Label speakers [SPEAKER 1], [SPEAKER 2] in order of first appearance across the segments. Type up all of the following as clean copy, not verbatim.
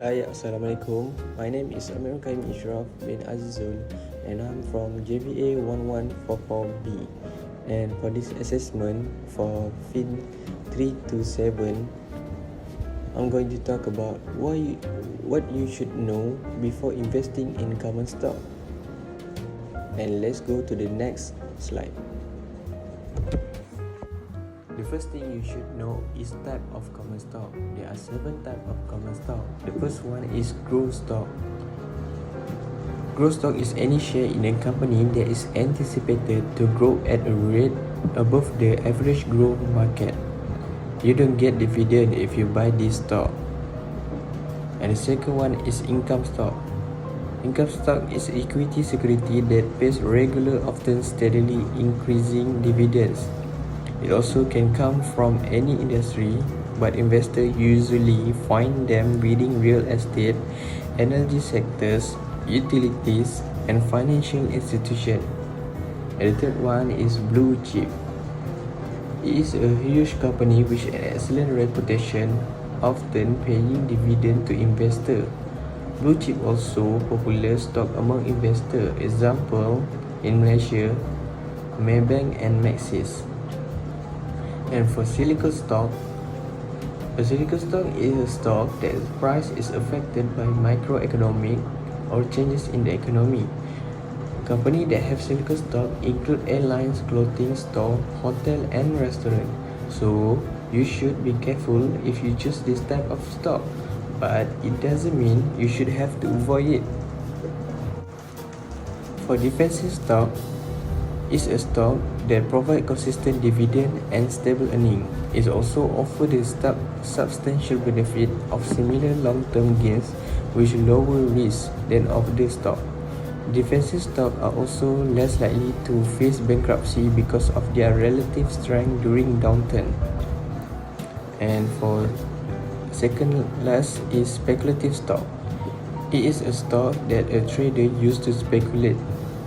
[SPEAKER 1] Hi, Assalamualaikum. My name is Amir Kaim Ishraf bin Azizul and I'm from JVA 1144B. And for this assessment for FIN 3 to 7, I'm going to talk about what you should know before investing in common stock. And let's go to the next slide. The first thing you should know is type of common stock. There are 7 types of common stock. The first one is growth stock. Growth stock is any share in a company that is anticipated to grow at a rate above the average growth market. You don't get dividend if you buy this stock. And the second one is income stock. Income stock is equity security that pays regular, often steadily increasing dividends. It also can come from any industry, but investors usually find them within real estate, energy sectors, utilities, and financial institutions. And the third one is blue chip. It is a huge company with an excellent reputation, often paying dividend to investors. Blue chip also popular stock among investors. Example in Malaysia, Maybank and Maxis. And for cyclical stock, a cyclical stock is a stock that price is affected by microeconomic or changes in the economy. Companies that have cyclical stock include airlines, clothing store, hotel, and restaurant. So you should be careful if you choose this type of stock, but it doesn't mean you should have to avoid it. For defensive stock, is a stock that provides consistent dividend and stable earning. It also offers the substantial benefit of similar long-term gains with lower risk than other stock. Defensive stocks are also less likely to face bankruptcy because of their relative strength during downturn. And for second last is speculative stock. It is a stock that a trader used to speculate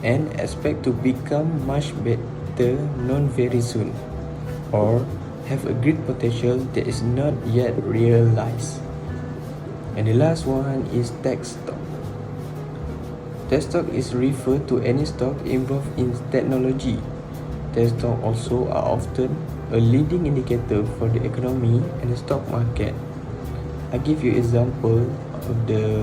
[SPEAKER 1] and expect to become much better known very soon, or have a great potential that is not yet realized. And the last one is tech stock. Tech stock is referred to any stock involved in technology. Tech stock also are often a leading indicator for the economy and the stock market. I give you example of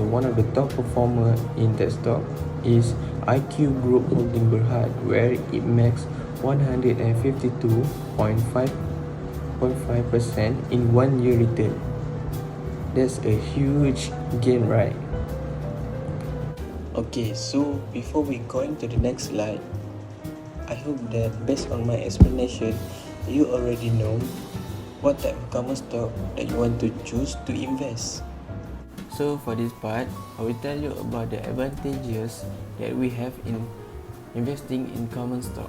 [SPEAKER 1] one of the top performer in tech stock is IQ Group Holding Berhad, where it makes 152.5% in 1 year return. That's a huge gain, right? Okay, so before we go into the next slide, I hope that based on my explanation, you already know what type of common stock that you want to choose to invest. So for this part, I will tell you about the advantages that we have in investing in common stock.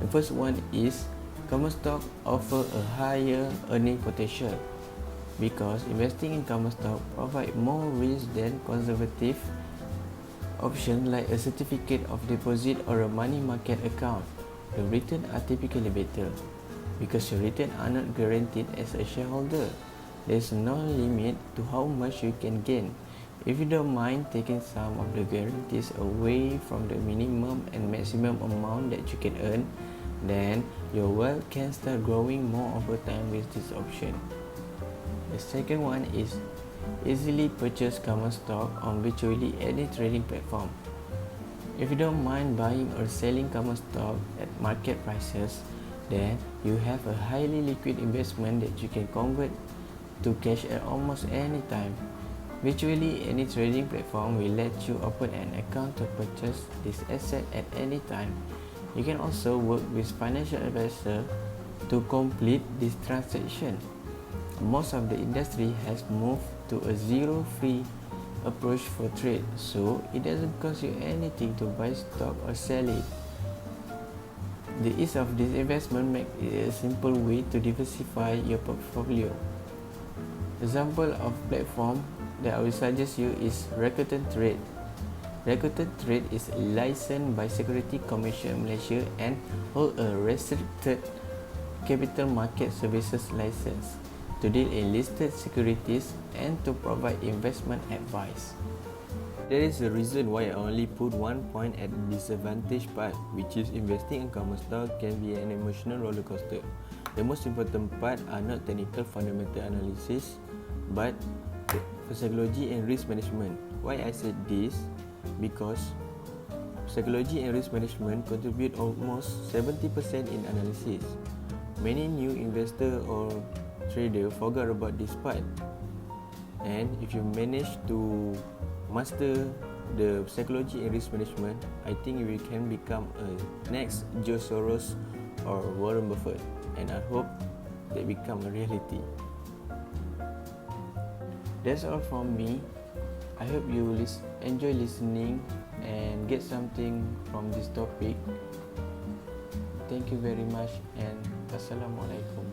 [SPEAKER 1] The first one is common stock offer a higher earning potential because investing in common stock provide more risk than conservative options like a certificate of deposit or a money market account. The returns are typically better because your returns are not guaranteed as a shareholder. There's no limit to how much you can gain. If you don't mind taking some of the guarantees away from the minimum and maximum amount that you can earn, then your wealth can start growing more over time with this option. The second one is easily purchase common stock on virtually any trading platform. If you don't mind buying or selling common stock at market prices, then you have a highly liquid investment that you can convert to cash at almost any time. Virtually any trading platform will let you open an account to purchase this asset at any time. You can also work with financial advisor to complete this transaction. Most of the industry has moved to a zero-fee approach for trade, so it doesn't cost you anything to buy stock or sell it. The ease of this investment makes it a simple way to diversify your portfolio. Example of platform that I will suggest you is Rakuten Trade. Rakuten Trade is licensed by Security Commission Malaysia and hold a restricted capital market services license. to deal in listed securities, and to provide investment advice. There is a reason why I only put one point at the disadvantage part, which is investing in common stock can be an emotional roller coaster. The most important part are not technical fundamental analysis, but psychology and risk management. Why I said this? Because psychology and risk management contribute almost 70% in analysis. Many new investor or trader forgot about this part. And if you manage to master the psychology and risk management, I think you can become a next Joe Soros or Warren Buffett, and I hope they become a reality. That's all from me. I hope you enjoy listening and get something from this topic. Thank you very much, and Assalamualaikum.